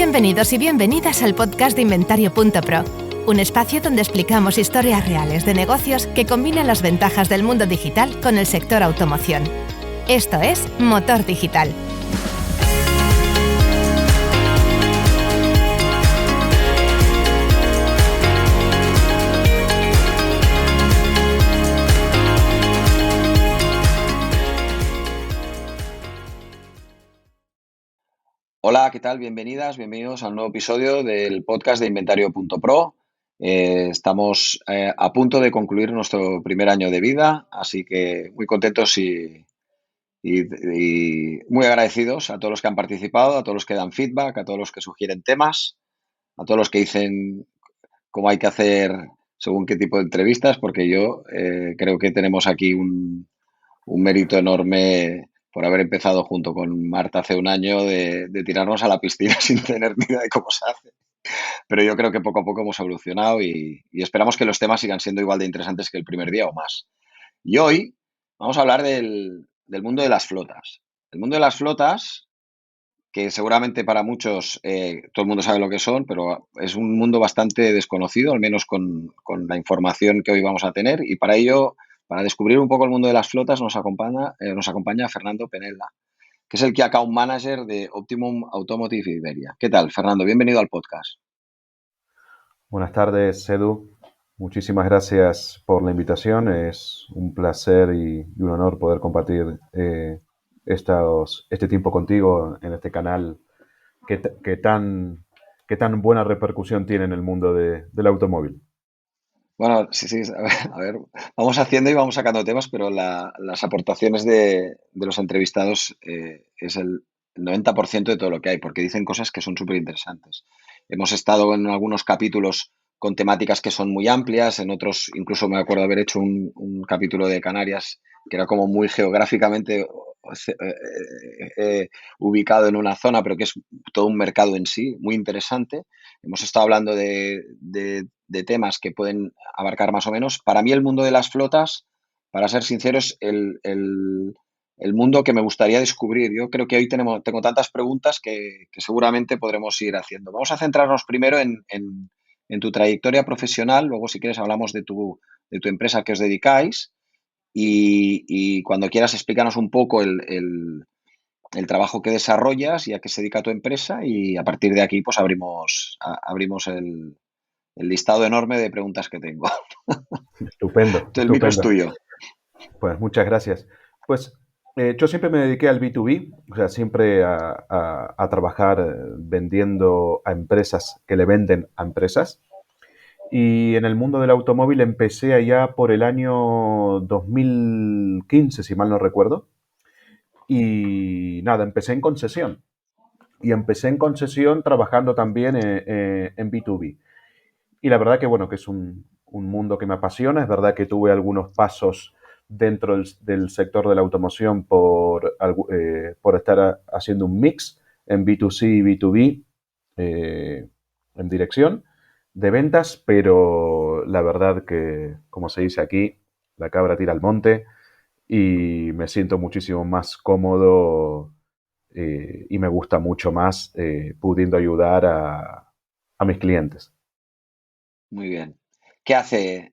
Bienvenidos y bienvenidas al podcast de Inventario.pro, un espacio donde explicamos historias reales de negocios que combinan las ventajas del mundo digital con el sector automoción. Esto es Motor Digital. Hola, ¿qué tal? Bienvenidas, bienvenidos a un nuevo episodio del podcast de Inventario.pro. Estamos a punto de concluir nuestro primer año de vida, así que muy contentos y muy agradecidos a todos los que han participado, a todos los que dan feedback, a todos los que sugieren temas, a todos los que dicen cómo hay que hacer según qué tipo de entrevistas, porque yo creo que tenemos aquí un mérito enorme por haber empezado junto con Marta hace un año de tirarnos a la piscina sin tener ni idea de cómo se hace. Pero yo creo que poco a poco hemos evolucionado y esperamos que los temas sigan siendo igual de interesantes que el primer día o más. Y hoy vamos a hablar del mundo de las flotas. El mundo de las flotas, que seguramente para muchos todo el mundo sabe lo que son, pero es un mundo bastante desconocido, al menos con la información que hoy vamos a tener. Y para ello, para descubrir un poco el mundo de las flotas, nos acompaña Fernando Penella, que es el Key Account Manager de Optimum Automotive Iberia. ¿Qué tal, Fernando? Bienvenido al podcast. Buenas tardes, Edu. Muchísimas gracias por la invitación. Es un placer y un honor poder compartir este tiempo contigo en este canal que tan buena repercusión tiene en el mundo del automóvil. Bueno, sí, a ver, vamos haciendo y vamos sacando temas, pero las aportaciones de los entrevistados es el 90% de todo lo que hay, porque dicen cosas que son súper interesantes. Hemos estado en algunos capítulos con temáticas que son muy amplias, en otros incluso me acuerdo haber hecho un capítulo de Canarias que era como muy geográficamente ubicado en una zona, pero que es todo un mercado en sí, muy interesante. Hemos estado hablando de temas que pueden abarcar más o menos. Para mí el mundo de las flotas, para ser sincero, es el mundo que me gustaría descubrir. Yo creo que hoy tengo tantas preguntas que seguramente podremos ir haciendo. Vamos a centrarnos primero en tu trayectoria profesional, luego si quieres hablamos de tu empresa a que os dedicáis y cuando quieras explícanos un poco el trabajo que desarrollas y a qué se dedica tu empresa y a partir de aquí pues abrimos el listado enorme de preguntas que tengo. Estupendo. El micro es tuyo. Pues muchas gracias. Pues yo siempre me dediqué al B2B, o sea, siempre a trabajar vendiendo a empresas que le venden a empresas. Y en el mundo del automóvil empecé allá por el año 2015, si mal no recuerdo. Y nada, empecé en concesión. Y empecé en concesión trabajando también en B2B. Y la verdad que, bueno, que es un mundo que me apasiona. Es verdad que tuve algunos pasos dentro del sector de la automoción por estar haciendo un mix en B2C y B2B en dirección de ventas, pero la verdad que, como se dice aquí, la cabra tira al monte y me siento muchísimo más cómodo y me gusta mucho más pudiendo ayudar a mis clientes. Muy bien. ¿Qué hace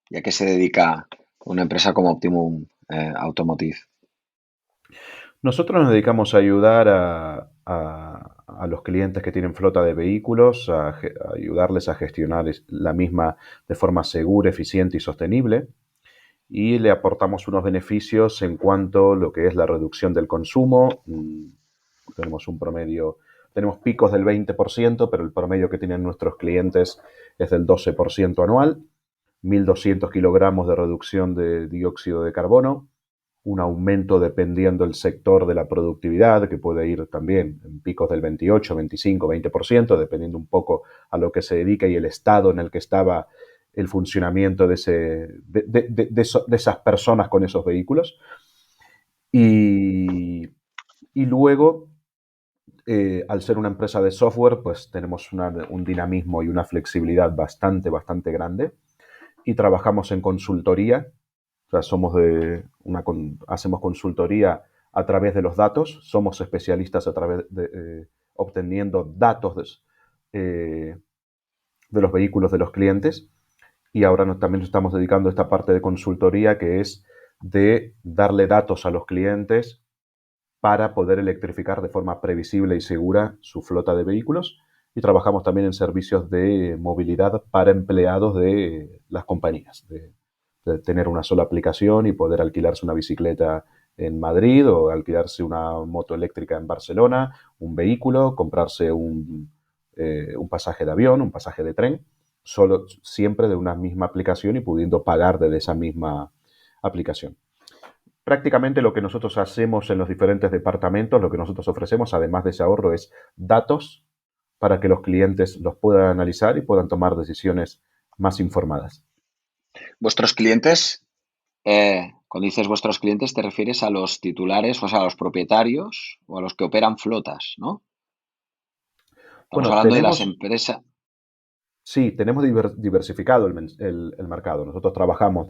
y a qué se dedica una empresa como Optimum Automotive? Nosotros nos dedicamos a ayudar a los clientes que tienen flota de vehículos, a ayudarles a gestionar la misma de forma segura, eficiente y sostenible. Y le aportamos unos beneficios en cuanto a lo que es la reducción del consumo. Tenemos un promedio, tenemos picos del 20%, pero el promedio que tienen nuestros clientes es del 12% anual, 1.200 kilogramos de reducción de dióxido de carbono, un aumento dependiendo del sector de la productividad, que puede ir también en picos del 28, 25, 20%, dependiendo un poco a lo que se dedica y el estado en el que estaba el funcionamiento de esas personas con esos vehículos. Y luego, al ser una empresa de software, pues tenemos un dinamismo y una flexibilidad bastante grande y trabajamos en consultoría. O sea, hacemos consultoría a través de los datos, somos especialistas obteniendo datos de los vehículos de los clientes. Y ahora también nos estamos dedicando a esta parte de consultoría, que es de darle datos a los clientes para poder electrificar de forma previsible y segura su flota de vehículos. Y trabajamos también en servicios de movilidad para empleados de las compañías, de tener una sola aplicación y poder alquilarse una bicicleta en Madrid o alquilarse una moto eléctrica en Barcelona, un vehículo, comprarse un pasaje de avión, un pasaje de tren, solo, siempre de una misma aplicación y pudiendo pagar desde esa misma aplicación. Prácticamente lo que nosotros hacemos en los diferentes departamentos, lo que nosotros ofrecemos, además de ese ahorro, es datos para que los clientes los puedan analizar y puedan tomar decisiones más informadas. Vuestros clientes, cuando dices vuestros clientes, te refieres a los titulares, o sea, a los propietarios o a los que operan flotas, ¿no? Estamos Bueno, hablando de las empresas. sí, tenemos diversificado el mercado. Nosotros trabajamos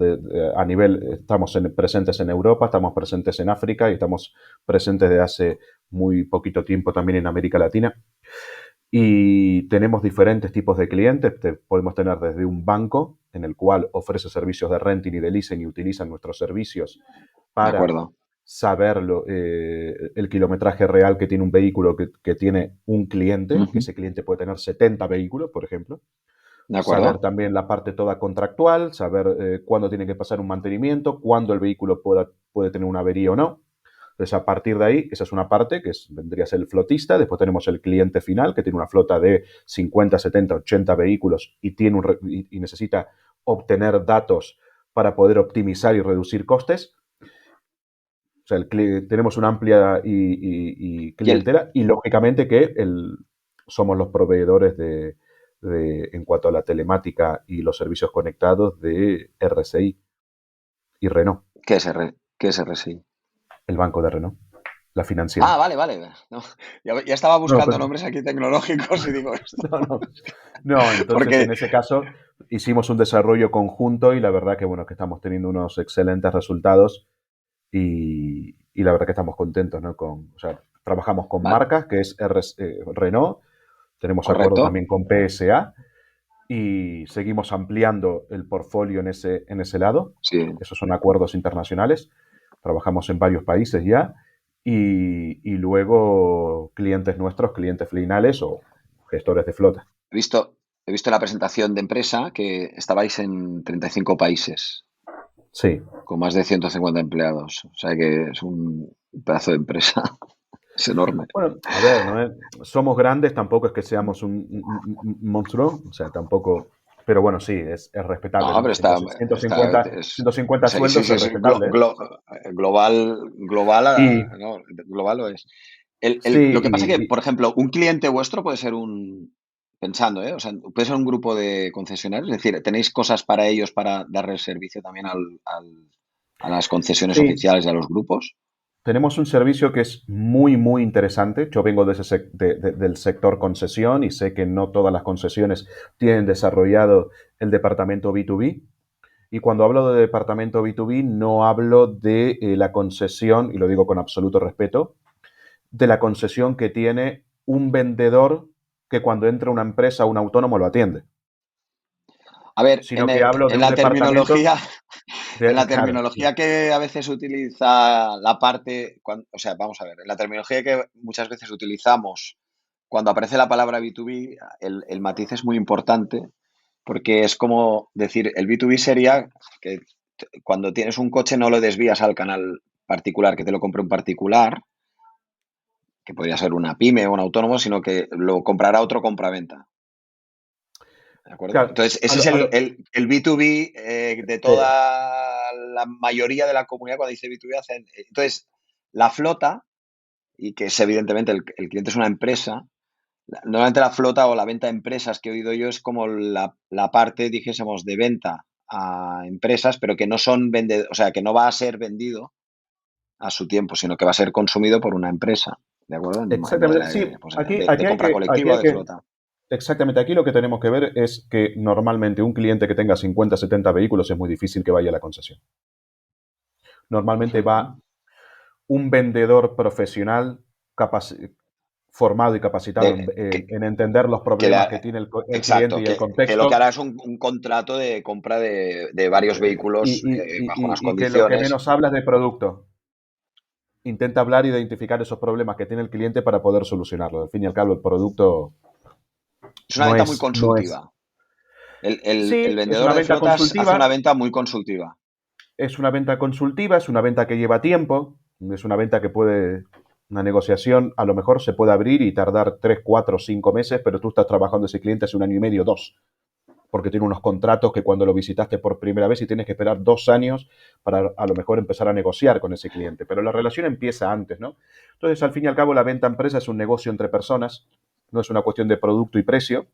a nivel, estamos presentes en Europa, estamos presentes en África y estamos presentes desde hace muy poquito tiempo también en América Latina. Y tenemos diferentes tipos de clientes. Podemos tener desde un banco en el cual ofrece servicios de renting y de leasing y utilizan nuestros servicios De para acuerdo. saber el kilometraje real que tiene un vehículo que tiene un cliente, que ese cliente puede tener 70 vehículos, por ejemplo. De Saber acuerdo. también la parte toda contractual, saber cuándo tiene que pasar un mantenimiento, cuándo el vehículo puede tener una avería o no. Entonces, a partir de ahí, esa es una parte que vendría a ser el flotista. Después tenemos el cliente final, que tiene una flota de 50, 70, 80 vehículos y, y necesita obtener datos para poder optimizar y reducir costes. O sea, tenemos una amplia clientela y, lógicamente, que somos los proveedores en cuanto a la telemática y los servicios conectados de RCI y Renault. ¿Qué es RSI? El banco de Renault, la financiera. Ah, vale. No, ya estaba No, buscando nombres aquí tecnológicos y digo esto. No, entonces Porque, en ese caso hicimos un desarrollo conjunto y la verdad que, bueno, que estamos teniendo unos excelentes resultados y la verdad que estamos contentos, ¿no? O sea, trabajamos con vale, marcas, que es Renault, tenemos acuerdo correcto. también con PSA y seguimos ampliando el portfolio en ese lado. Sí. Esos son acuerdos internacionales. Trabajamos en varios países ya y luego clientes nuestros, clientes finales o gestores de flota. He visto en la presentación de empresa que estabais en 35 países Sí. con más de 150 empleados. O sea que es un pedazo de empresa. Es enorme. Bueno, a ver, ¿no? Somos grandes, tampoco es que seamos un monstruo, o sea, tampoco, pero bueno, sí, es respetable, No, ¿no? pero está 150 sí, sí, sueldos sí, es es respetable. global, Y no, global lo es. Lo que pasa sí, que, por ejemplo, un cliente vuestro puede ser pensando, ¿eh? O sea, puede ser un grupo de concesionarios, es decir, tenéis cosas para ellos para darle servicio también a las concesiones sí, oficiales y a los grupos. tenemos un servicio que es muy, muy interesante. Yo vengo del sector concesión y sé que no todas las concesiones tienen desarrollado el departamento B2B. Y cuando hablo de departamento B2B, no hablo de la concesión, y lo digo con absoluto respeto, de la concesión que tiene un vendedor que cuando entra una empresa o un autónomo lo atiende, A ver, sino que hablo de en un la departamento terminología, en la claro, terminología que a veces utiliza la parte, o sea, vamos a ver, en la terminología que muchas veces utilizamos cuando aparece la palabra B2B, el matiz es muy importante porque es como decir, el B2B sería que cuando tienes un coche no lo desvías al canal particular, que te lo compre un particular, que podría ser una pyme o un autónomo, sino que lo comprará otro compraventa. ¿De acuerdo? claro, Entonces, ese es el B2B de eh, toda la mayoría de la comunidad cuando dice B2B. Entonces, la flota, y que es evidentemente el cliente es una empresa, normalmente la flota o la venta a empresas que he oído yo es como la parte, dijésemos, de venta a empresas, pero que no son vendedores, o sea, que no va a ser vendido a su tiempo, sino que va a ser consumido por una empresa, ¿de acuerdo? En exactamente, modelo sí, pues, aquí, de compra aquí colectiva o hay de que, flota. exactamente, aquí lo que tenemos que ver es que normalmente un cliente que tenga 50, 70 vehículos es muy difícil que vaya a la concesión. Normalmente Ujú. va un vendedor profesional formado y capacitado en, De, que, en entender los que problemas que la- tiene el cliente exacto, y el que lo que contexto, hará es un contrato de compra de varios vehículos bajo unas y que lo que condiciones. menos habla es de producto. Intenta hablar y identificar esos problemas que tiene el cliente para poder solucionarlo. Al fin y al cabo, el producto Es una no venta muy es, no es. consultiva. El Sí, es vendedor una de venta flotas hace una consultiva, venta muy consultiva. es una venta consultiva, es una venta que lleva tiempo, es una venta que puede, una negociación a lo mejor se puede abrir y tardar 3, 4, 5 meses, pero tú estás trabajando ese cliente hace 1 año y medio, 2, porque tiene unos contratos que cuando lo visitaste por primera vez y tienes que esperar 2 años para a lo mejor empezar a negociar con ese cliente, pero la relación empieza antes, ¿no? Entonces, al fin y al cabo, la venta a empresa es un negocio entre personas, no es una cuestión de producto y precio,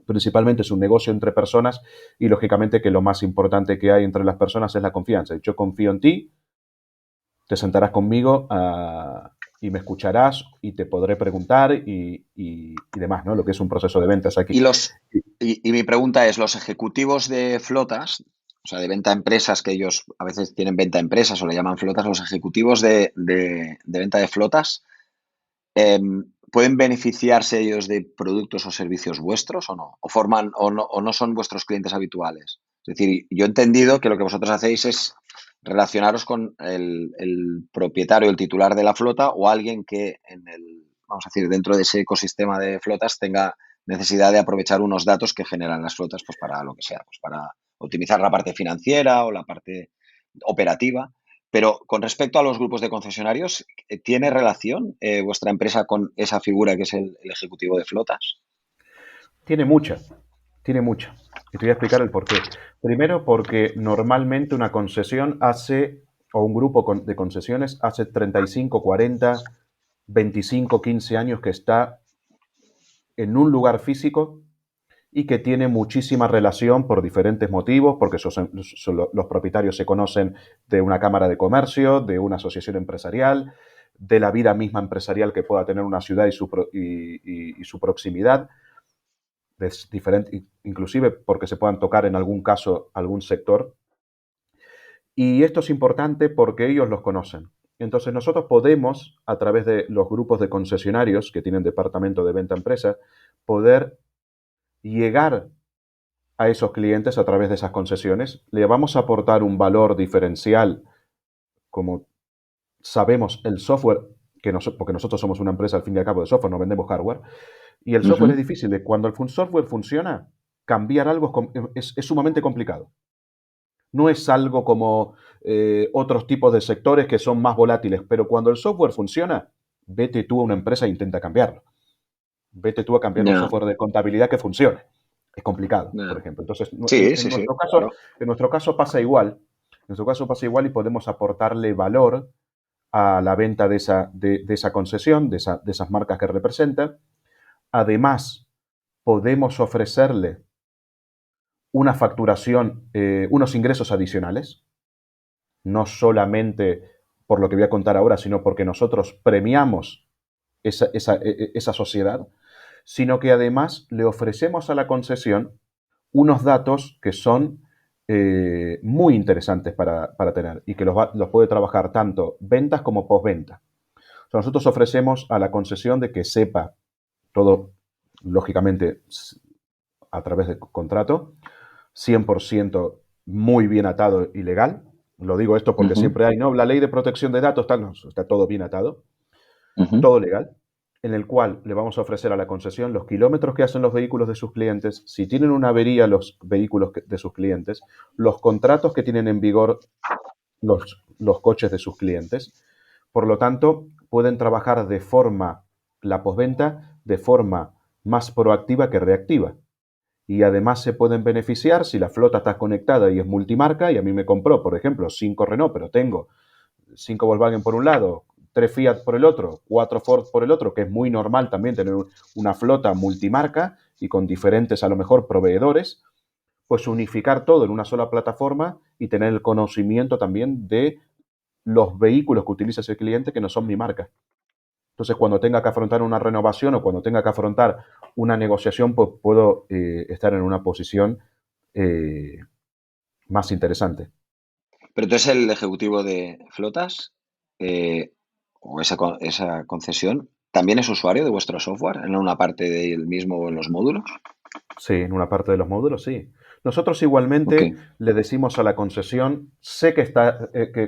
principalmente es un negocio entre personas y lógicamente que lo más importante que hay entre las personas es la confianza. Yo confío en ti, te sentarás conmigo y me escucharás y te podré preguntar y demás, ¿no? Lo que es un proceso de ventas aquí. Y, y mi pregunta es, los ejecutivos de flotas, o sea, de venta a empresas, que ellos a veces tienen venta a empresas o le llaman flotas, los ejecutivos de venta de flotas, ¿pueden beneficiarse ellos de productos o servicios vuestros o no? ¿O forman o no son vuestros clientes habituales? Es decir, yo he entendido que lo que vosotros hacéis es relacionaros con el propietario, el titular de la flota o alguien que vamos a decir, dentro de ese ecosistema de flotas tenga necesidad de aprovechar unos datos que generan las flotas pues para lo que sea, pues para optimizar la parte financiera o la parte operativa. Pero con respecto a los grupos de concesionarios, ¿tiene relación vuestra empresa con esa figura que es el ejecutivo de flotas? Tiene mucha, tiene mucha. Y te voy a explicar el por qué. Primero, porque normalmente una concesión hace, o un grupo de concesiones hace 35, 40, 25, 15 años que está en un lugar físico y que tiene muchísima relación por diferentes motivos, porque los propietarios se conocen de una cámara de comercio, de una asociación empresarial, de la vida misma empresarial que pueda tener una ciudad y su proximidad, inclusive porque se puedan tocar en algún caso algún sector. Y esto es importante porque ellos los conocen. Entonces nosotros podemos, a través de los grupos de concesionarios que tienen departamento de venta a empresa, poder llegar a esos clientes a través de esas concesiones. Le vamos a aportar un valor diferencial, como sabemos el software, porque nosotros somos una empresa al fin y al cabo de software, no vendemos hardware, y el software es Ujú. difícil. Cuando el software funciona, cambiar algo es sumamente complicado. No es algo como otros tipos de sectores que son más volátiles, pero cuando el software funciona, vete tú a una empresa e intenta cambiarlo. Vete tú a cambiar un Ya, software de contabilidad que funcione. Es complicado, por ya. ejemplo. Entonces, Sí, sí, sí, claro. en nuestro caso pasa igual. En nuestro caso pasa igual y podemos aportarle valor a la venta de esa concesión, de esas marcas que representa. Además, podemos ofrecerle una facturación, unos ingresos adicionales, no solamente por lo que voy a contar ahora, sino porque nosotros premiamos esa sociedad, sino que además le ofrecemos a la concesión unos datos que son muy interesantes para tener y que los puede trabajar tanto ventas como postventa. O sea, nosotros ofrecemos a la concesión de que sepa todo, lógicamente, a través de contrato, 100% muy bien atado y legal. Lo digo esto porque Ujú, siempre hay, ¿no? La ley de protección de datos, tal, no, está todo bien atado, ujú. todo legal, en el cual le vamos a ofrecer a la concesión los kilómetros que hacen los vehículos de sus clientes, si tienen una avería los vehículos de sus clientes, los contratos que tienen en vigor los coches de sus clientes. Por lo tanto, pueden trabajar la postventa, de forma más proactiva que reactiva. Y además se pueden beneficiar si la flota está conectada y es multimarca y a mí me compró, por ejemplo, 5 Renault, pero tengo 5 Volkswagen por un lado, 3 Fiat por el otro, 4 Ford por el otro, que es muy normal también tener una flota multimarca y con diferentes a lo mejor proveedores, pues unificar todo en una sola plataforma y tener el conocimiento también de los vehículos que utiliza ese cliente que no son mi marca. Entonces, cuando tenga que afrontar una renovación o cuando tenga que afrontar una negociación, pues puedo estar en una posición eh, más interesante. Pero entonces el ejecutivo de flotas o esa concesión también es usuario de vuestro software en una parte del mismo o en los módulos? Sí, en una parte de los módulos, sí. Nosotros Ok. igualmente le decimos a la concesión, sé que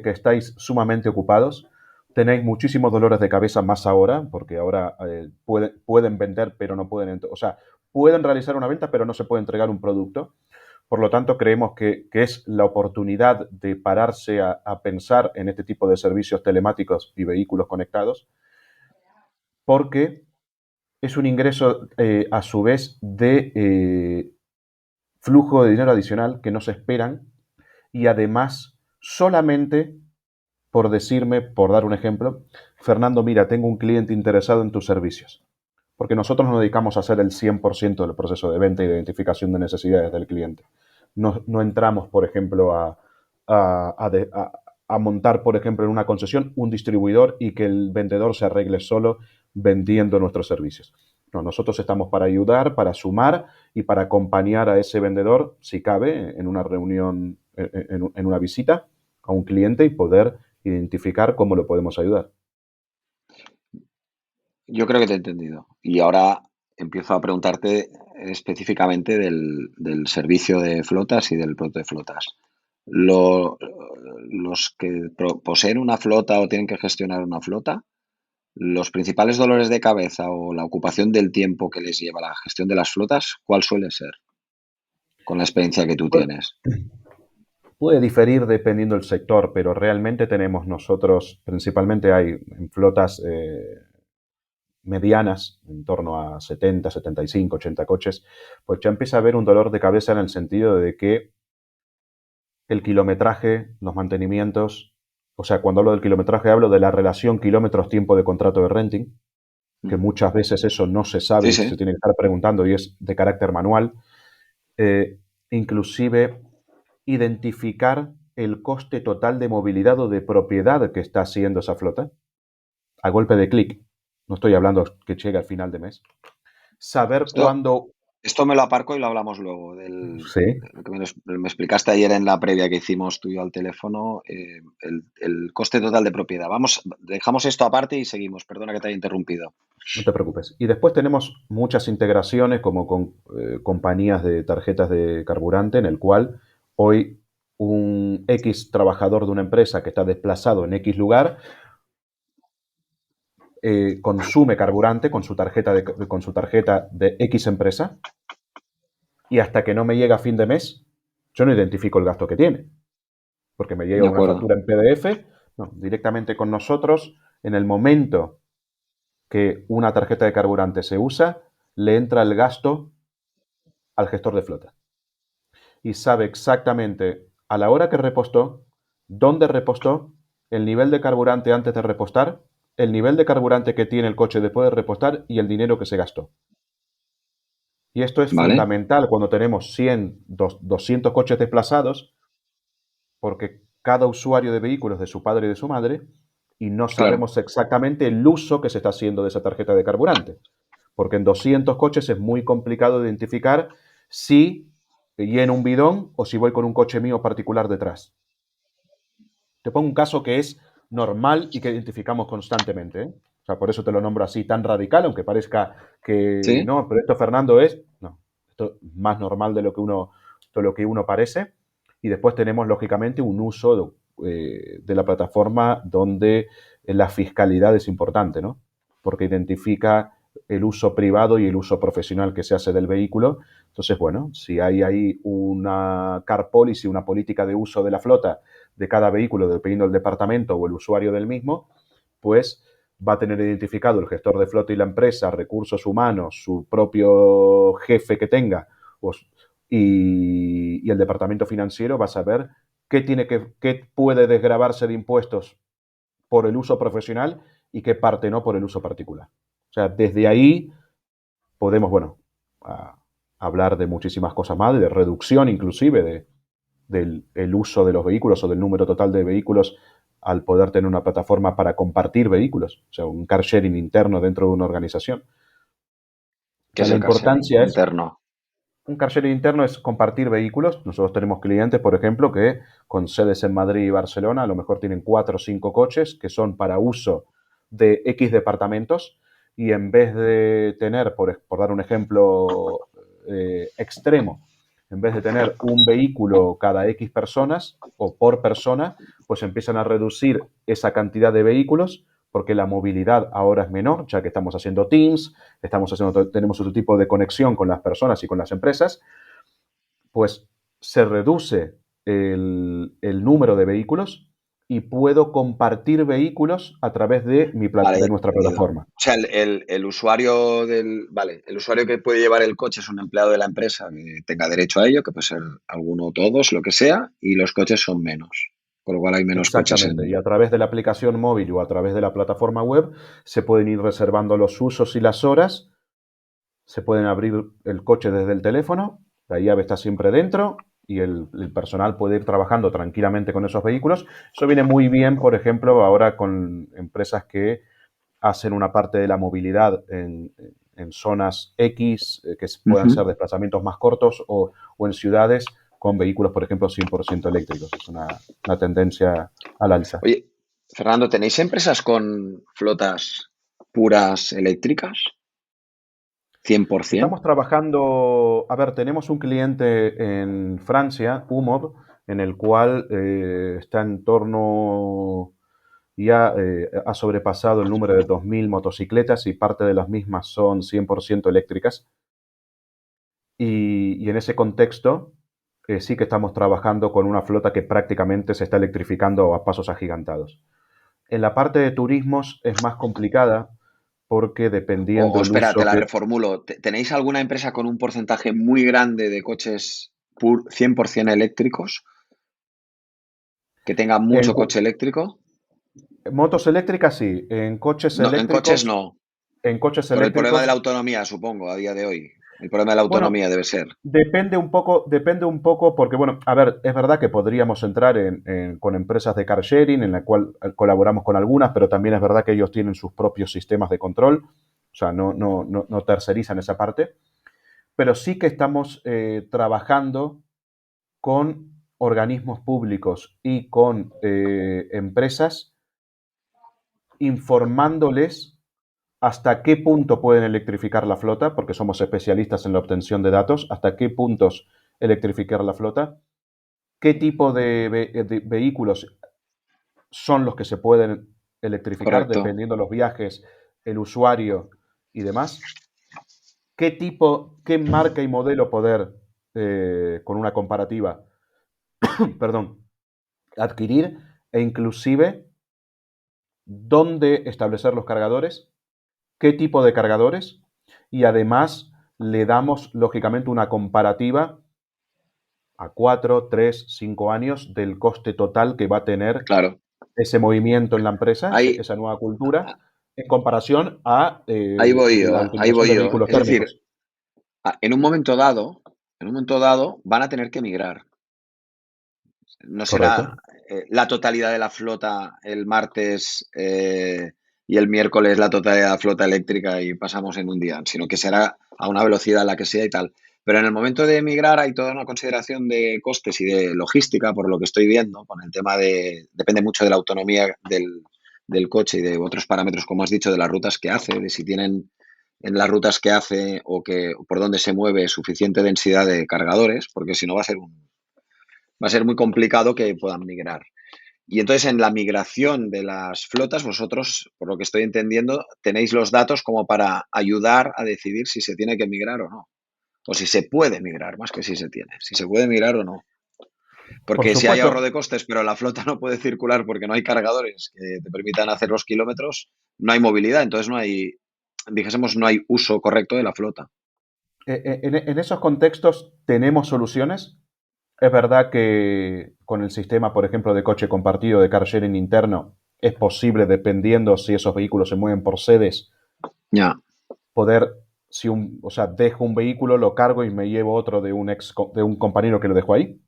estáis sumamente ocupados, tenéis muchísimos dolores de cabeza más ahora, porque ahora pueden vender, pero no pueden, o sea, pueden realizar una venta, pero no se puede entregar un producto. Por lo tanto, creemos que es la oportunidad de pararse a pensar en este tipo de servicios telemáticos y vehículos conectados, porque es un ingreso a su vez de flujo de dinero adicional que no se esperan y además solamente por decirme, por dar un ejemplo, Fernando, mira, tengo un cliente interesado en tus servicios. Porque nosotros nos dedicamos a hacer el 100% del proceso de venta y de identificación de necesidades del cliente. No entramos, por ejemplo, a montar, por ejemplo, en una concesión un distribuidor y que el vendedor se arregle solo vendiendo nuestros servicios. No, nosotros estamos para ayudar, para sumar y para acompañar a ese vendedor, si cabe, en una reunión, en una visita a un cliente y poder identificar cómo lo podemos ayudar. Yo creo que te he entendido. Y ahora empiezo a preguntarte específicamente del servicio de flotas y del producto de flotas. Lo- los que poseen una flota o tienen que gestionar una flota, los principales dolores de cabeza o la ocupación del tiempo que les lleva la gestión de las flotas, ¿cuál suele ser? Con la experiencia que tú tienes. Puede diferir dependiendo del sector, pero realmente tenemos nosotros, principalmente hay en flotas medianas, en torno a 70, 75, 80 coches, pues ya empieza a haber un dolor de cabeza en el sentido de que el kilometraje, los mantenimientos, o sea, cuando hablo del kilometraje hablo de la relación kilómetros-tiempo de contrato de renting, que Mm. muchas veces eso no se sabe Sí, y sí. se tiene que estar preguntando y es de carácter manual. Inclusive identificar el coste total de movilidad o de propiedad que está haciendo esa flota a golpe de clic. No estoy hablando que llegue al final de mes. Saber Esto, cuándo... esto me lo aparco y lo hablamos luego. Sí, Lo que me explicaste ayer en la previa que hicimos tú y yo al teléfono, el coste total de propiedad. Vamos, dejamos esto aparte y seguimos. Perdona que te haya interrumpido. no te preocupes. Y después tenemos muchas integraciones como con compañías de tarjetas de carburante en el cual hoy un X trabajador de una empresa que está desplazado en X lugar consume carburante con su tarjeta de X empresa y hasta que no me llega a fin de mes, yo no identifico el gasto que tiene, porque me llega De una acuerdo. factura en PDF, no, directamente con nosotros, en el momento que una tarjeta de carburante se usa, le entra el gasto al gestor de flota y sabe exactamente a la hora que repostó, dónde repostó, el nivel de carburante antes de repostar, el nivel de carburante que tiene el coche después de repostar y el dinero que se gastó. Y esto es ¿Vale? fundamental cuando tenemos 100, 200 coches desplazados, porque cada usuario de vehículos de su padre y de su madre, y no Claro. sabemos exactamente el uso que se está haciendo de esa tarjeta de carburante. Porque en 200 coches es muy complicado identificar si lleno un bidón o si voy con un coche mío particular detrás. Te pongo un caso que es normal y que identificamos constantemente, ¿eh? O sea, por eso te lo nombro así tan radical, aunque parezca que ¿Sí? no, pero esto Fernando es, no, esto es más normal de lo que uno parece. Y después tenemos, lógicamente, un uso de la plataforma donde la fiscalidad es importante, ¿no? Porque identifica el uso privado y el uso profesional que se hace del vehículo. Entonces, bueno, si hay ahí una car policy, una política de uso de la flota de cada vehículo, dependiendo del departamento o el usuario del mismo, pues va a tener identificado el gestor de flota y la empresa, recursos humanos, su propio jefe que tenga y el departamento financiero va a saber qué puede desgravarse de impuestos por el uso profesional y qué parte no por el uso particular. O sea, desde ahí podemos, bueno, hablar de muchísimas cosas más, de reducción inclusive del el uso de los vehículos o del número total de vehículos al poder tener una plataforma para compartir vehículos, o sea, un car sharing interno dentro de una organización. O ¿Qué sea, es la el car sharing importancia es, interno? un car sharing interno es compartir vehículos. Nosotros tenemos clientes, por ejemplo, que con sedes en Madrid y Barcelona, a lo mejor tienen 4 o 5 coches que son para uso de X departamentos y en vez de tener, por dar un ejemplo extremo, en vez de tener un vehículo cada X personas o por persona, pues empiezan a reducir esa cantidad de vehículos porque la movilidad ahora es menor, ya que estamos haciendo Teams, tenemos otro tipo de conexión con las personas y con las empresas, pues se reduce el número de vehículos y puedo compartir vehículos a través de, Vale, de nuestra entendido. plataforma. O sea, el usuario el usuario que puede llevar el coche es un empleado de la empresa que tenga derecho a ello, que puede ser alguno o todos, lo que sea, y los coches son menos. Con lo cual hay menos coches Exactamente, y a través de la aplicación móvil o a través de la plataforma web se pueden ir reservando los usos y las horas, se pueden abrir el coche desde el teléfono, la llave está siempre dentro y el personal puede ir trabajando tranquilamente con esos vehículos. Eso viene muy bien, por ejemplo, ahora con empresas que hacen una parte de la movilidad en zonas X, que puedan Ujú. ser desplazamientos más cortos o en ciudades con vehículos, por ejemplo, 100% eléctricos. Es una tendencia al alza. Oye, Fernando, ¿tenéis empresas con flotas puras eléctricas? 100%. Estamos trabajando, a ver, tenemos un cliente en Francia, Humob, en el cual está en torno, ya ha sobrepasado el número de 2.000 motocicletas y parte de las mismas son 100% eléctricas. Y en ese contexto sí que estamos trabajando con una flota que prácticamente se está electrificando a pasos agigantados. En la parte de turismos es más complicada porque O dependiendo el espera, te uso la que... reformulo. ¿Tenéis alguna empresa con un porcentaje muy grande de coches 100% eléctricos? ¿Que tenga En mucho coche eléctrico? motos eléctricas sí, No, en coches no. en coches Por el problema de la eléctricos, autonomía, supongo, a día de hoy. El problema de la bueno, autonomía debe ser. depende un poco, porque bueno, a ver, es verdad que podríamos entrar con empresas de car sharing, en la cual colaboramos con algunas, pero también es verdad que ellos tienen sus propios sistemas de control, o sea, no tercerizan esa parte, pero sí que estamos trabajando con organismos públicos y con empresas informándoles hasta qué punto pueden electrificar la flota, porque somos especialistas en la obtención de datos, hasta qué puntos electrificar la flota, qué tipo de vehículos son los que se pueden electrificar Correcto. dependiendo de los viajes, el usuario y demás, qué marca y modelo poder, con una comparativa, perdón, adquirir e inclusive dónde establecer los cargadores, qué tipo de cargadores y además le damos lógicamente una comparativa a 4, 3, 5 años del coste total que va a tener Claro. ese movimiento en la empresa, Ahí, esa nueva cultura, en comparación a la ahí utilización voy de yo. vehículos Es decir, térmicos. en un momento dado, van a tener que migrar. No será Correcto. la totalidad de la flota el martes y el miércoles la totalidad de la flota eléctrica y pasamos en un día, sino que será a una velocidad la que sea y tal. Pero en el momento de emigrar hay toda una consideración de costes y de logística, por lo que estoy viendo, con el tema de, depende mucho de la autonomía del coche y de otros parámetros, como has dicho, de las rutas que hace, de si tienen en las rutas que hace o que por donde se mueve suficiente densidad de cargadores, porque si no va a ser muy complicado que puedan migrar. Y entonces en la migración de las flotas, vosotros, por lo que estoy entendiendo, tenéis los datos como para ayudar a decidir si se tiene que migrar o no. O si se puede migrar, más que si se tiene. Si se puede migrar o no. Por Porque si hay ahorro supuesto, de costes, pero la flota no puede circular porque no hay cargadores que te permitan hacer los kilómetros, no hay movilidad. Entonces no hay, dijésemos, no hay uso correcto de la flota. en esos contextos tenemos soluciones. Es verdad que con el sistema, por ejemplo, de coche compartido, de car sharing interno, es posible, dependiendo si esos vehículos se mueven por sedes, Ya, poder, o sea, dejo un vehículo, lo cargo y me llevo otro de un compañero que lo dejó ahí.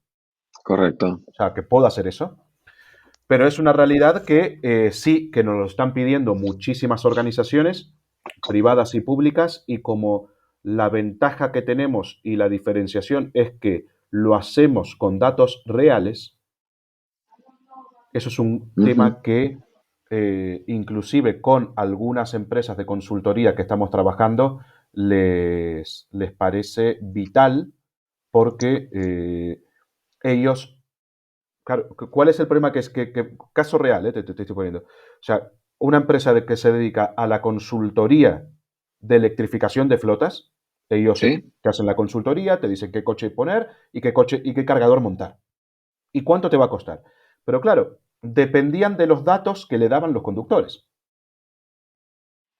correcto. O sea, que puedo hacer eso. Pero es una realidad que sí, que nos lo están pidiendo muchísimas organizaciones privadas y públicas y como la ventaja que tenemos y la diferenciación es que lo hacemos con datos reales, eso es un Ujú. tema que inclusive con algunas empresas de consultoría que estamos trabajando, les parece vital porque ellos, claro, ¿cuál es el problema? Caso real, te estoy poniendo. O sea, una empresa que se dedica a la consultoría de electrificación de flotas, ellos ¿Sí? te hacen la consultoría, te dicen qué coche poner y qué cargador montar. ¿Y cuánto te va a costar? Pero claro, dependían de los datos que le daban los conductores.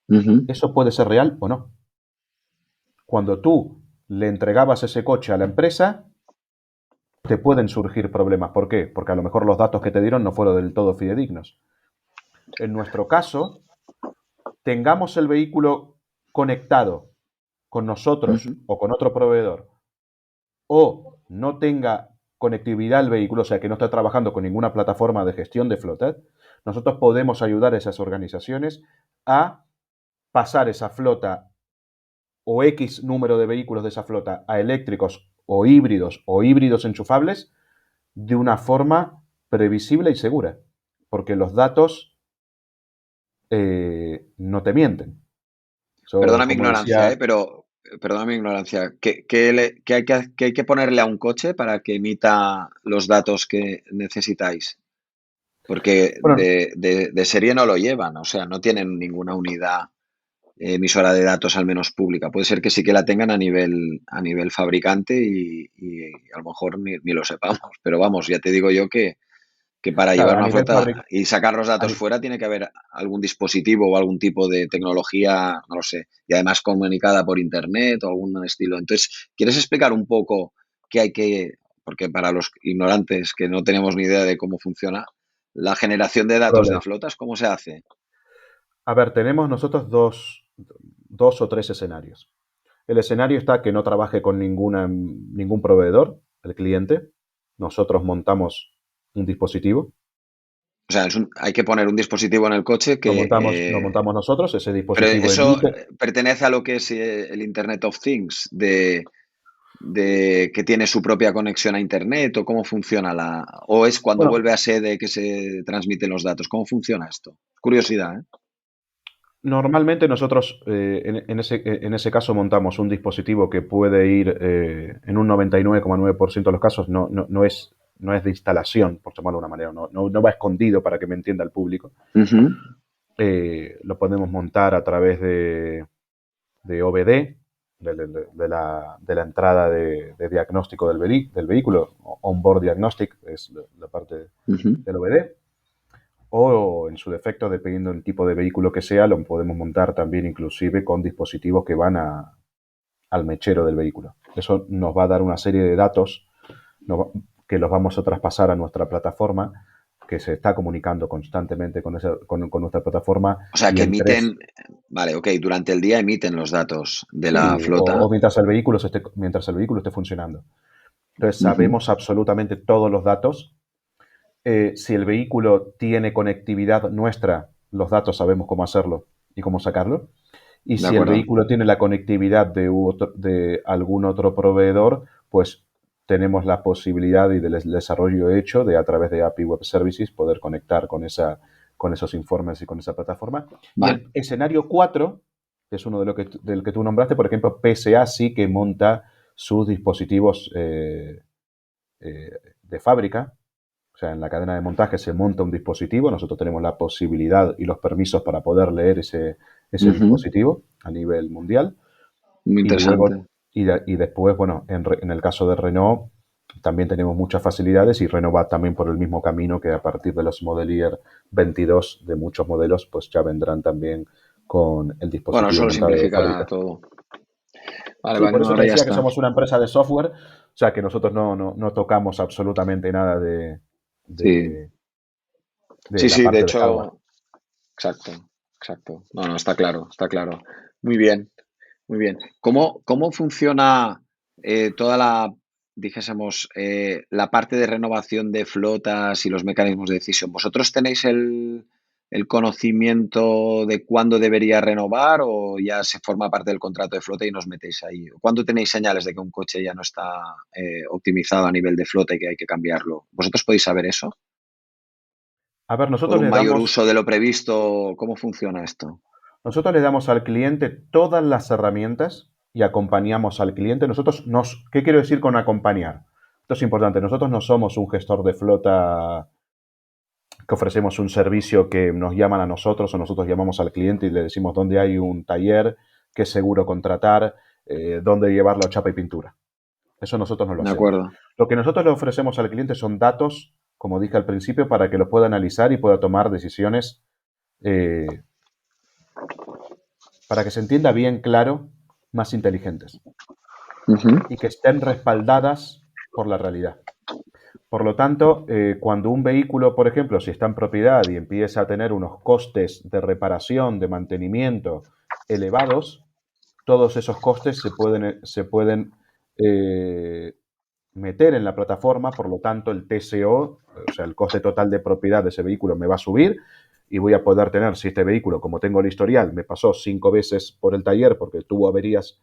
Ujú. ¿Eso puede ser real o no? Cuando tú le entregabas ese coche a la empresa, te pueden surgir problemas. ¿Por qué? Porque a lo mejor los datos que te dieron no fueron del todo fidedignos. En nuestro caso, tengamos el vehículo conectado con nosotros Ujú. o con otro proveedor, o no tenga conectividad el vehículo, o sea, que no está trabajando con ninguna plataforma de gestión de flotas, nosotros podemos ayudar a esas organizaciones a pasar esa flota o X número de vehículos de esa flota a eléctricos o híbridos enchufables de una forma previsible y segura, porque los datos no te mienten. So, Perdona mi como ignorancia, decía, pero perdona mi ignorancia. ¿Qué hay que ponerle a un coche para que emita los datos que necesitáis? Porque bueno, de serie no lo llevan, o sea, no tienen ninguna unidad emisora de datos al menos pública. Puede ser que sí que la tengan a nivel fabricante y a lo mejor ni lo sepamos. Pero vamos, ya te digo yo que para claro, llevar a una nivel flota fábrica, y sacar los datos fuera tiene que haber algún dispositivo o algún tipo de tecnología, no lo sé, y además comunicada por internet o algún estilo. Entonces, ¿quieres explicar un poco qué hay que, porque para los ignorantes que no tenemos ni idea de cómo funciona, la generación de datos de problema. flotas, ¿cómo se hace? A ver, tenemos nosotros dos o tres escenarios. El escenario está que no trabaje con ningún proveedor, el cliente. Nosotros montamos un dispositivo, O sea, hay que poner un dispositivo en el coche que... lo montamos nosotros, ese pero dispositivo eso emite. pertenece a lo que es el Internet of Things, de que tiene su propia conexión a Internet o cómo funciona o es cuando Bueno, vuelve a sede que se transmiten los datos. ¿Cómo funciona esto? Curiosidad, ¿eh? normalmente nosotros en ese caso montamos un dispositivo que puede ir en un 99,9% de los casos, no es de instalación, por llamarlo de una manera, no va escondido para que me entienda el público. Ujú. Lo podemos montar a través de OBD, de la entrada de diagnóstico del vehículo, onboard diagnostic es la parte Ujú. del OBD, o en su defecto, dependiendo del tipo de vehículo que sea, lo podemos montar también inclusive con dispositivos que van al mechero del vehículo. Eso nos va a dar una serie de datos que los vamos a traspasar a nuestra plataforma, que se está comunicando constantemente con nuestra plataforma, O sea, y que en tres. emiten, vale, ok, durante el día emiten los datos de la Sí, o flota. mientras el vehículo esté funcionando. Entonces Ujú. sabemos absolutamente todos los datos. Si el vehículo tiene conectividad nuestra, los datos sabemos cómo hacerlo y cómo sacarlo. Y De si el acuerdo. vehículo tiene la conectividad de algún otro proveedor, pues tenemos la posibilidad y del desarrollo hecho de a través de API Web Services poder conectar con esos informes y con esa plataforma. Y Vale. el escenario 4, que es uno del que tú nombraste, por ejemplo, PSA sí que monta sus dispositivos de fábrica. O sea, en la cadena de montaje se monta un dispositivo, nosotros tenemos la posibilidad y los permisos para poder leer ese Ujú. dispositivo a nivel mundial. Muy Y luego, interesante. y después, bueno, en el caso de Renault, también tenemos muchas facilidades y Renault va también por el mismo camino que a partir de los Model Year 22 de muchos modelos, pues ya vendrán también con el Bueno, dispositivo eso lo montado de simplifica fábrica. todo. Vale, Sí, vale, por no, eso te ahora ya decía que está. somos una empresa de software, o sea que nosotros no tocamos absolutamente nada Sí, de, de sí, la sí, de parte de hardware. hecho, exacto, exacto. No, no, está claro, está claro. Muy bien, muy bien. ¿Cómo funciona toda dijésemos, la parte de renovación de flotas y los mecanismos de decisión? ¿Vosotros tenéis el conocimiento de cuándo debería renovar o ya se forma parte del contrato de flota y nos metéis ahí? ¿Cuándo tenéis señales de que un coche ya no está optimizado a nivel de flota y que hay que cambiarlo? ¿Vosotros podéis saber eso? A ver, por un mayor uso de lo previsto? ¿Cómo funciona esto? nosotros le damos al cliente todas las herramientas y acompañamos al cliente. ¿Qué quiero decir con acompañar? Esto es importante. Nosotros no somos un gestor de flota que ofrecemos un servicio que nos llaman a nosotros o nosotros llamamos al cliente y le decimos dónde hay un taller, qué seguro contratar, dónde llevarlo a chapa y pintura. Eso nosotros no lo De hacemos. acuerdo. Lo que nosotros le ofrecemos al cliente son datos, como dije al principio, para que lo pueda analizar y pueda tomar decisiones, eh, para que se entienda bien claro, más inteligentes Ujú. y que estén respaldadas por la realidad. Por lo tanto, cuando un vehículo, por ejemplo, si está en propiedad y empieza a tener unos costes de reparación, de mantenimiento elevados, todos esos costes se pueden meter en la plataforma, por lo tanto el TCO, o sea, el coste total de propiedad de ese vehículo me va a subir y voy a poder tener, si este vehículo, como tengo el historial, me pasó 5 veces por el taller porque tuvo averías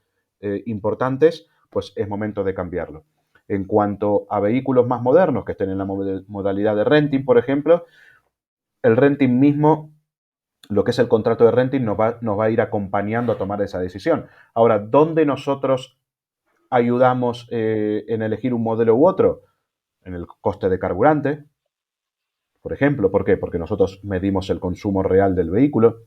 importantes, pues es momento de cambiarlo. En cuanto a vehículos más modernos que estén en la modalidad de renting, por ejemplo, el renting mismo, lo que es el contrato de renting, nos va a ir acompañando a tomar esa decisión. Ahora, ¿dónde nosotros ayudamos en elegir un modelo u otro? En el coste de carburante, por ejemplo. ¿Por qué? Porque nosotros medimos el consumo real del vehículo.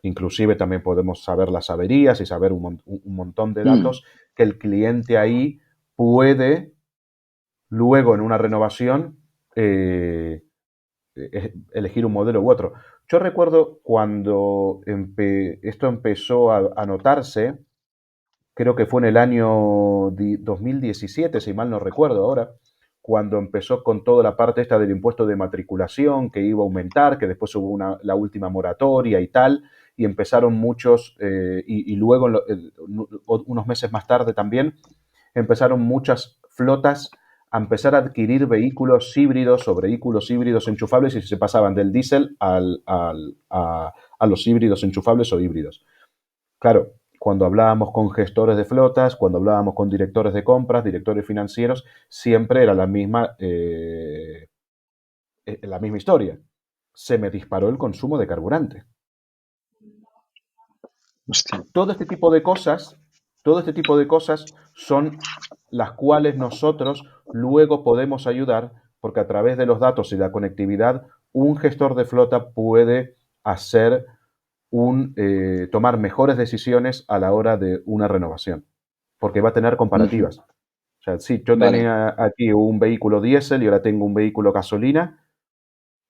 Inclusive también podemos saber las averías y saber un montón de Mm. datos que el cliente ahí puede luego en una renovación elegir un modelo u otro. Yo recuerdo cuando esto empezó a notarse, creo que fue en el año 2017, si mal no recuerdo ahora, cuando empezó con toda la parte esta del impuesto de matriculación, que iba a aumentar, que después hubo la última moratoria y tal, y empezaron muchos, y luego unos meses más tarde también, empezaron muchas flotas a empezar a adquirir vehículos híbridos o vehículos híbridos enchufables y se pasaban del diésel a los híbridos enchufables o híbridos. Claro, cuando hablábamos con gestores de flotas, cuando hablábamos con directores de compras, directores financieros, siempre era la misma historia. Se me disparó el consumo de carburante. Hostia. Todo este tipo de cosas, todo este tipo de cosas son las cuales nosotros luego podemos ayudar, porque a través de los datos y la conectividad, un gestor de flota puede hacer tomar mejores decisiones a la hora de una renovación, porque va a tener Ujú. comparativas. O sea, sí, yo Vale. tenía aquí un vehículo diésel y ahora tengo un vehículo gasolina,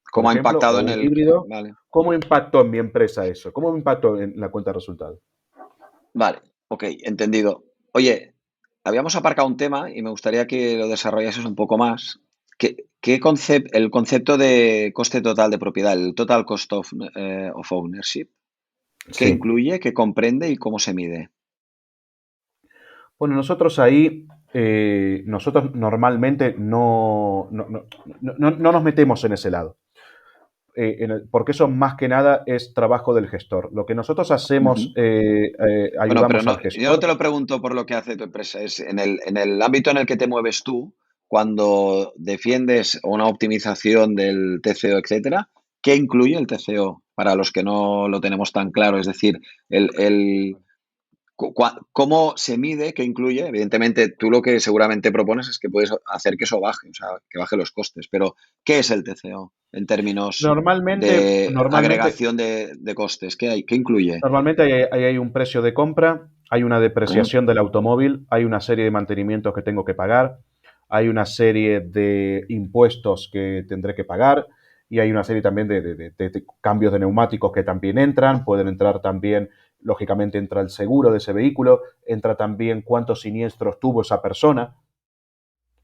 por ¿Cómo ha ejemplo, impactado o en un el...? híbrido. Vale. ¿Cómo impactó en mi empresa eso? ¿Cómo me impactó en la cuenta de resultados? Vale. Ok, entendido. Oye, habíamos aparcado un tema y me gustaría que lo desarrollases un poco más. El concepto de coste total de propiedad, el total cost of ownership, ¿qué Sí. incluye, qué comprende y cómo se mide? Bueno, nosotros ahí, nosotros normalmente no nos metemos en ese lado. Porque eso más que nada es trabajo del gestor. Lo que nosotros hacemos, Ujú. Bueno, pero ayudamos no, al yo no gestor. te lo pregunto por lo que hace tu empresa, es en el ámbito en el que te mueves tú, cuando defiendes una optimización del TCO, etcétera, ¿qué incluye el TCO? Para los que no lo tenemos tan claro, es decir, ¿cómo se mide? ¿Qué incluye? Evidentemente, tú lo que seguramente propones es que puedes hacer que eso baje, o sea, que baje los costes, pero ¿qué es el TCO en términos Normalmente, de normalmente, agregación de costes? ¿Qué hay? ¿Qué incluye? normalmente hay un precio de compra, hay una ¿Eh? depreciación del automóvil, hay una serie de mantenimientos que tengo que pagar, hay una serie de impuestos que tendré que pagar y hay una serie también de cambios de neumáticos que también entran. Pueden entrar también, lógicamente entra el seguro de ese vehículo, entra también cuántos siniestros tuvo esa persona,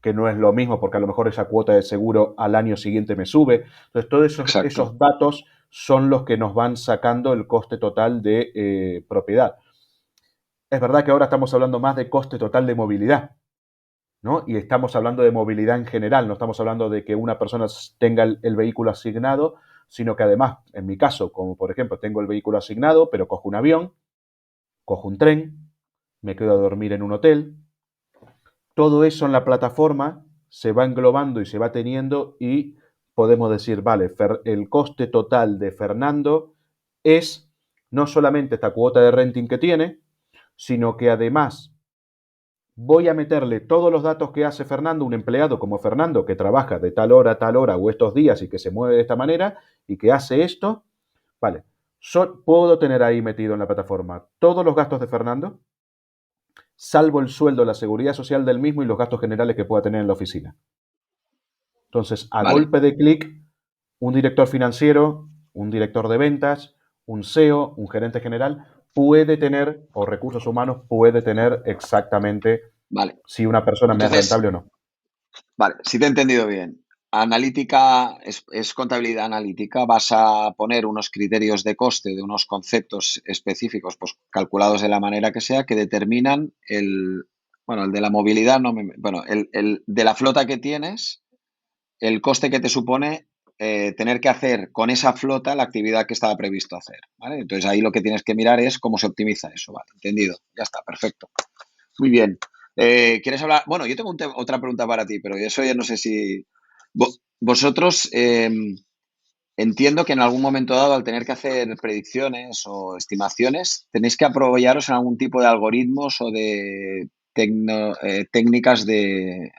que no es lo mismo porque a lo mejor esa cuota de seguro al año siguiente me sube. Entonces, todos Exacto. esos datos son los que nos van sacando el coste total de propiedad. Es verdad que ahora estamos hablando más de coste total de movilidad, ¿no? Y estamos hablando de movilidad en general, no estamos hablando de que una persona tenga el vehículo asignado, sino que además, en mi caso, como por ejemplo, tengo el vehículo asignado, pero cojo un avión, cojo un tren, me quedo a dormir en un hotel. Todo eso en la plataforma se va englobando y se va teniendo y podemos decir, vale, el coste total de Fernando es no solamente esta cuota de renting que tiene, sino que además voy a meterle todos los datos que hace Fernando, un empleado como Fernando, que trabaja de tal hora a tal hora o estos días y que se mueve de esta manera y que hace esto, vale, puedo tener ahí metido en la plataforma todos los gastos de Fernando, salvo el sueldo, la seguridad social del mismo y los gastos generales que pueda tener en la oficina. Entonces, a Vale. golpe de clic, un director financiero, un director de ventas, un CEO, un gerente general, puede tener, o recursos humanos, puede tener exactamente Vale. si una persona me es Entonces, rentable o no. vale, si te he entendido bien. Analítica es contabilidad analítica. Vas a poner unos criterios de coste de unos conceptos específicos, pues calculados de la manera que sea, que determinan bueno, el de la movilidad, bueno, el de la flota que tienes, el coste que te supone tener que hacer con esa flota la actividad que estaba previsto hacer, ¿vale? Entonces ahí lo que tienes que mirar es cómo se optimiza eso, ¿vale? Entendido, ya está, perfecto. Muy bien. ¿Quieres hablar? Bueno, yo tengo otra pregunta para ti, pero eso ya no sé si... Vosotros entiendo que en algún momento dado, al tener que hacer predicciones o estimaciones, tenéis que apoyaros en algún tipo de algoritmos o de técnicas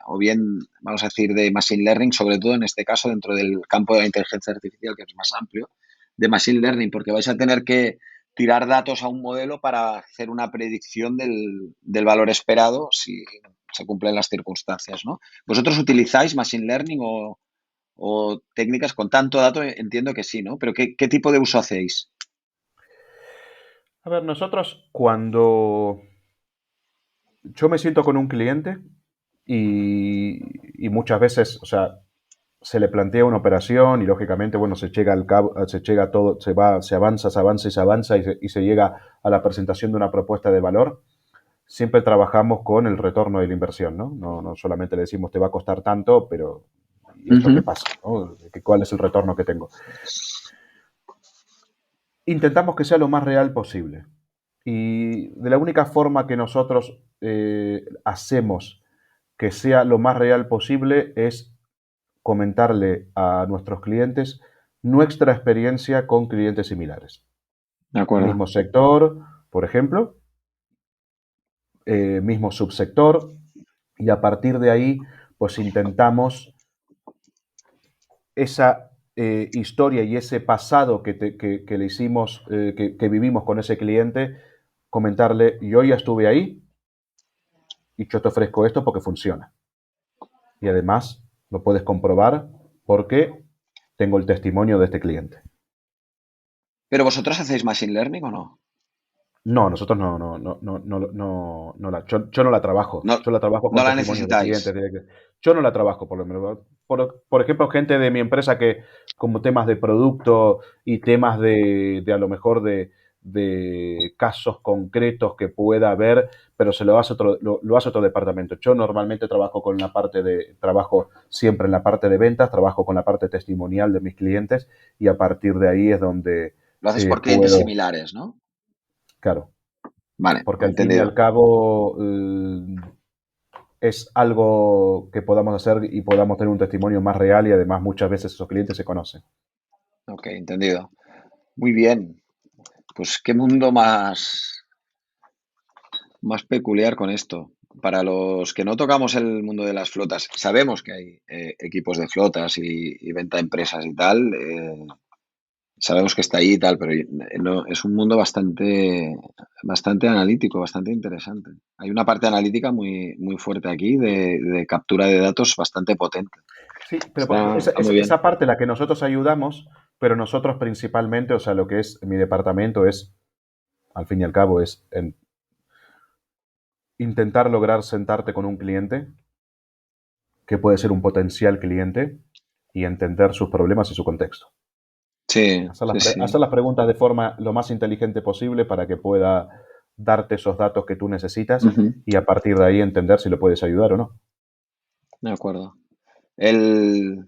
o bien, vamos a decir, de machine learning, sobre todo en este caso dentro del campo de la inteligencia artificial, que es más amplio, de machine learning, porque vais a tener que tirar datos a un modelo para hacer una predicción del valor esperado si se cumplen las circunstancias, ¿no? ¿Vosotros utilizáis machine learning o técnicas con tanto dato? Entiendo que sí, ¿no? Pero ¿qué tipo de uso hacéis? A ver, nosotros cuando yo me siento con un cliente y muchas veces, o sea, se le plantea una operación y lógicamente, bueno, se llega al cabo, se llega todo, se avanza, se avanza y se avanza y se llega a la presentación de una propuesta de valor. Siempre trabajamos con el retorno de la inversión, ¿no? No solamente le decimos te va a costar tanto, pero ¿y esto qué pasa? ¿No? ¿Cuál es el retorno que tengo? Intentamos que sea lo más real posible. Y de la única forma que nosotros hacemos que sea lo más real posible es comentarle a nuestros clientes nuestra experiencia con clientes similares. De acuerdo. Mismo sector, por ejemplo, mismo subsector, y a partir de ahí, pues intentamos esa historia y ese pasado que le hicimos, que vivimos con ese cliente, comentarle, yo ya estuve ahí y yo te ofrezco esto porque funciona. Y además lo puedes comprobar porque tengo el testimonio de este cliente. ¿Pero vosotros hacéis machine learning o no? No, nosotros yo no la trabajo. No, Yo la trabajo no con la testimonios de necesitáis. clientes. Yo no la trabajo, por lo menos. Por ejemplo, gente de mi empresa que, como temas de producto y temas de a lo mejor de casos concretos que pueda haber, pero se lo hace lo hace otro departamento. Yo normalmente trabajo siempre en la parte de ventas, trabajo con la parte testimonial de mis clientes y a partir de ahí es donde Lo haces por clientes puedo, similares, ¿no? claro, Vale, porque al fin y al entendido. cabo es algo que podamos hacer y podamos tener un testimonio más real y además muchas veces esos clientes se conocen. Ok, entendido. Muy bien. Pues qué mundo más peculiar con esto. Para los que no tocamos el mundo de las flotas, sabemos que hay equipos de flotas y venta de empresas y tal. Sabemos que está ahí y tal, pero es un mundo bastante analítico, bastante interesante. Hay una parte analítica muy fuerte aquí de captura de datos bastante potente. Sí, pero Está muy bien. esa parte la que nosotros ayudamos, pero nosotros principalmente, o sea, lo que es mi departamento es, al fin y al cabo, es intentar lograr sentarte con un cliente que puede ser un potencial cliente y entender sus problemas y su contexto. Sí, sí, Hacer sí. las preguntas de forma lo más inteligente posible para que pueda darte esos datos que tú necesitas Ujú, y a partir de ahí entender si lo puedes ayudar o no. de acuerdo. El,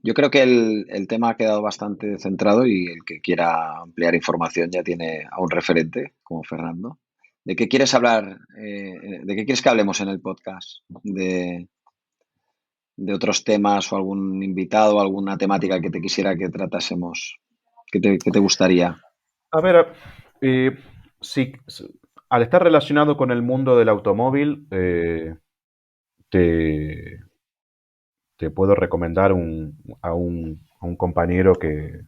yo creo que el tema ha quedado bastante centrado y el que quiera ampliar información ya tiene a un referente como Fernando. ¿De qué quieres hablar? ¿De qué quieres que hablemos en el podcast? de otros temas o algún invitado, alguna temática que te quisiera que tratásemos, que te gustaría. A ver, eh, sí, al estar relacionado con el mundo del automóvil, te, te puedo recomendar a un compañero que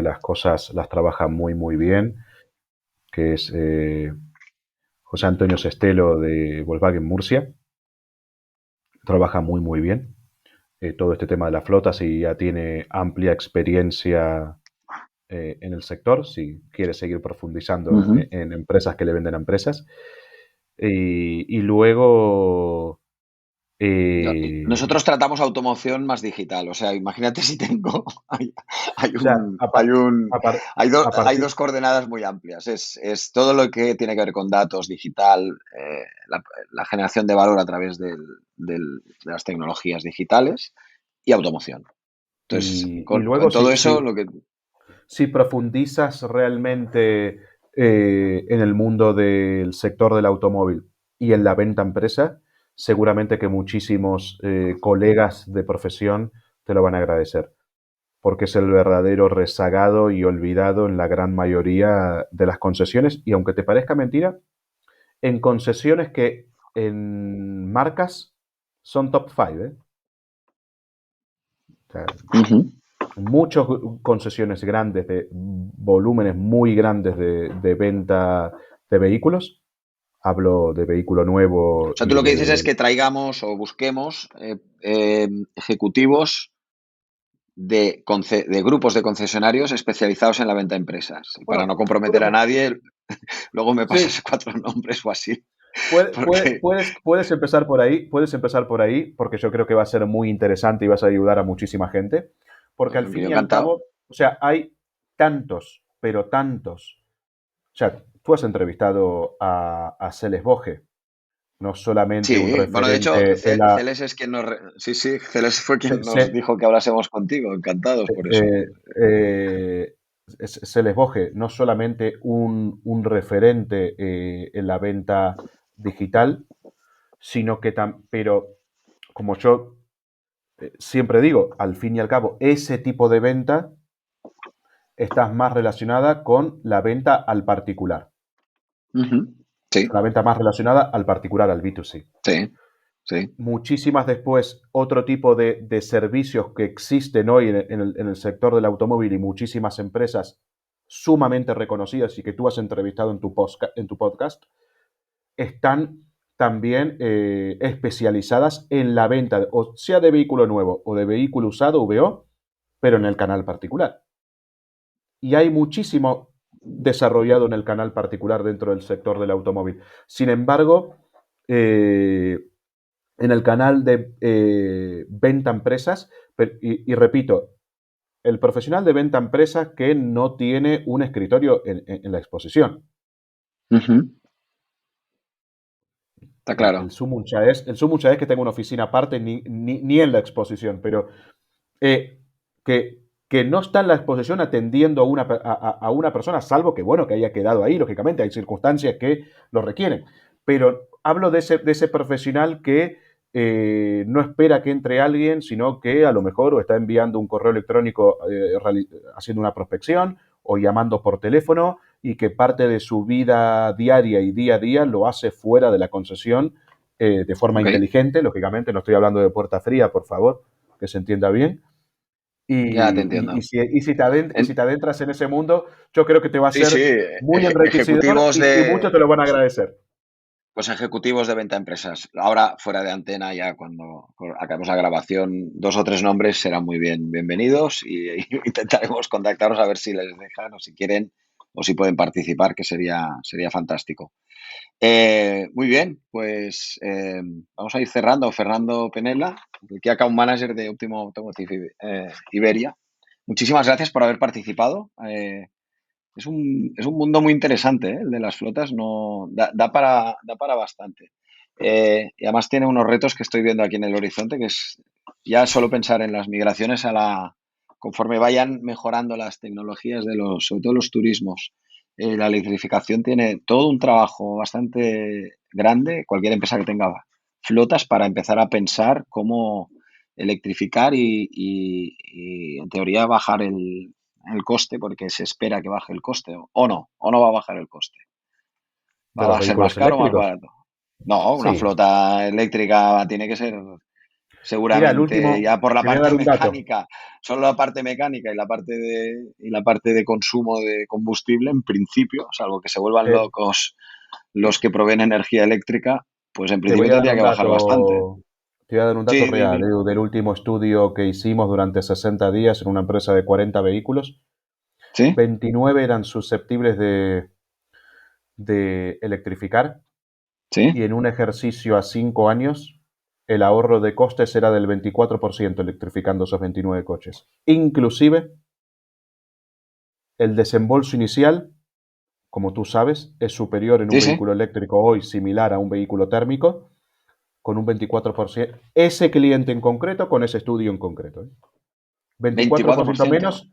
las cosas las trabaja muy, muy bien, que es José Antonio Sestelo de Volkswagen Murcia. Trabaja muy, muy bien. Todo este tema de la flota, si ya tiene amplia experiencia en el sector, si quiere seguir profundizando Ujú. en empresas que le venden a empresas. Y luego, Nosotros tratamos automoción más digital, o sea, imagínate si tengo, hay o sea, un, hay un, a par- hay a hay partir, dos coordenadas muy amplias. Es todo lo que tiene que ver con datos, digital, la generación de valor a través de las tecnologías digitales y automoción. Entonces, y con luego, todo eso, si profundizas realmente en el mundo del sector del automóvil y en la venta a empresa, seguramente que muchísimos colegas de profesión te lo van a agradecer, porque es el verdadero rezagado y olvidado en la gran mayoría de las concesiones, y aunque te parezca mentira, en concesiones que en marcas son top 5, ¿eh? O sea, ujú. muchas concesiones grandes de volúmenes muy grandes de venta de vehículos. Hablo de vehículo O nuevo sea, tú y lo que dices es de... que traigamos o busquemos ejecutivos de grupos de concesionarios especializados en la venta a empresas. Y para Bueno, no comprometer a podemos... nadie, luego me Sí, pasas 4 nombres o así. Porque puedes empezar por ahí, porque yo creo que va a ser muy interesante y vas a ayudar a muchísima gente, porque al fin yo y al encantado. cabo, o sea, hay tantos, pero tantos. O sea, tú has entrevistado a Celes Boge, no solamente un Sí, bueno, de hecho, referente en la... Celes es quien nos... Sí, sí, Celes fue quien Se, nos se, dijo que hablásemos contigo. Encantados por eso. eh, Celes Boge, no solamente un referente en la venta digital, sino que pero como yo siempre digo, al fin y al cabo, ese tipo de venta está más relacionada con la venta al particular. Ujú. Sí, La venta más relacionada al particular, al B2C. sí, sí. Muchísimas después, otro tipo de servicios que existen hoy en el sector del automóvil y muchísimas empresas sumamente reconocidas y que tú has entrevistado en tu podcast, están también especializadas en la venta, o sea de vehículo nuevo o de vehículo usado, VO, pero en el canal particular. Y hay muchísimo desarrollado en el canal particular dentro del sector del automóvil. Sin embargo, eh, en el canal de venta a empresas, y repito, el profesional de venta a empresas que no tiene un escritorio en la exposición. Ujú. Está claro. El sumum ya es que tenga una oficina aparte ni en la exposición, pero eh, que, que no está en la exposición atendiendo a una persona, salvo que, bueno, que haya quedado ahí, lógicamente, hay circunstancias que lo requieren. Pero hablo de ese profesional que no espera que entre alguien, sino que a lo mejor o está enviando un correo electrónico haciendo una prospección o llamando por teléfono y que parte de su vida diaria y día a día lo hace fuera de la concesión de forma Ok, inteligente, lógicamente, no estoy hablando de puerta fría, por favor, que se entienda bien, ya te entiendo. y si te adentras en ese mundo, yo creo que te va a Sí, sí, ser muy enriquecedor ejecutivos y muchos te lo van a agradecer. pues ejecutivos de venta a empresas. Ahora, fuera de antena, ya cuando acabemos la grabación, 2 o 3 nombres serán muy bienvenidos y intentaremos contactarlos a ver si les dejan o si quieren o si pueden participar, que sería fantástico. Muy bien, pues vamos a ir cerrando. Fernando Penela, el Key Account Manager de Optimo Automotive Iberia. Muchísimas gracias por haber participado. Es un mundo muy interesante, ¿eh? El de las flotas no, da para bastante. Y además tiene unos retos que estoy viendo aquí en el horizonte, que es ya solo pensar en las migraciones conforme vayan mejorando las tecnologías sobre todo los turismos. La electrificación tiene todo un trabajo bastante grande. Cualquier empresa que tenga flotas para empezar a pensar cómo electrificar y en teoría bajar el coste, porque se espera que baje el coste, o no va a bajar el coste. ¿De ¿Va los a ser más vehículos caro o más eléctricos? barato? No, una Sí. flota eléctrica tiene que ser Mira, el seguramente último, ya por la te voy a parte dar un dato. mecánica, solo la parte mecánica y la parte de consumo de combustible, en principio, salvo que se vuelvan Te, locos los que proveen energía eléctrica, pues en te voy principio a dar tendría un que bajar bastante. dato, te voy a dar un dato Sí, real, del último estudio que hicimos durante 60 días en una empresa de 40 vehículos. ¿Sí? 29 eran susceptibles de electrificar ¿Sí? y en un ejercicio a 5 años el ahorro de costes era del 24% electrificando esos 29 coches. Inclusive el desembolso inicial, como tú sabes, es superior en un Sí, sí. vehículo eléctrico hoy similar a un vehículo térmico con un 24%. Ese cliente en concreto con ese estudio en concreto. 24% 24%. menos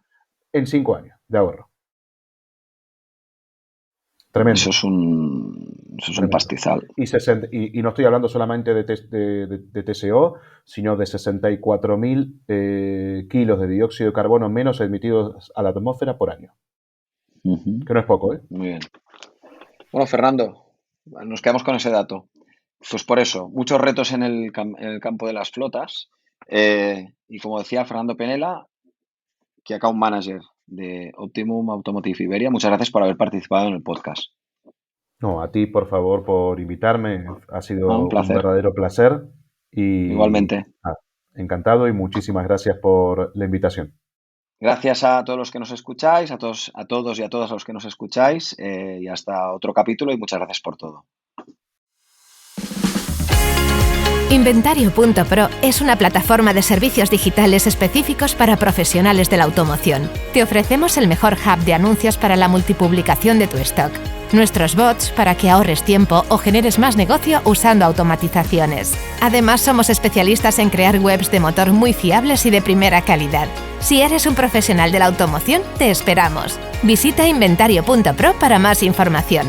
en 5 años de ahorro. Tremendo. Eso es un Tremendo. pastizal. Y no estoy hablando solamente de TCO, sino de 64.000 kilos de dióxido de carbono menos emitidos a la atmósfera por año. Ujú. Que no es poco, ¿eh? Muy bien. Bueno, Fernando, nos quedamos con ese dato. Pues por eso, muchos retos en en el campo de las flotas. Y como decía Fernando Penela, Key Account Manager de Optimum Automotive Iberia, muchas gracias por haber participado en el podcast. No, a ti, por favor, por invitarme. Ha Ah, un sido un placer. verdadero placer y Igualmente. encantado y muchísimas gracias por la invitación. Gracias a todos los que nos escucháis, a todos y a todas los que nos escucháis, y hasta otro capítulo y muchas gracias por todo. Inventario.pro es una plataforma de servicios digitales específicos para profesionales de la automoción. Te ofrecemos el mejor hub de anuncios para la multipublicación de tu stock. Nuestros bots para que ahorres tiempo o generes más negocio usando automatizaciones. Además, somos especialistas en crear webs de motor muy fiables y de primera calidad. Si eres un profesional de la automoción, te esperamos. Visita Inventario.pro para más información.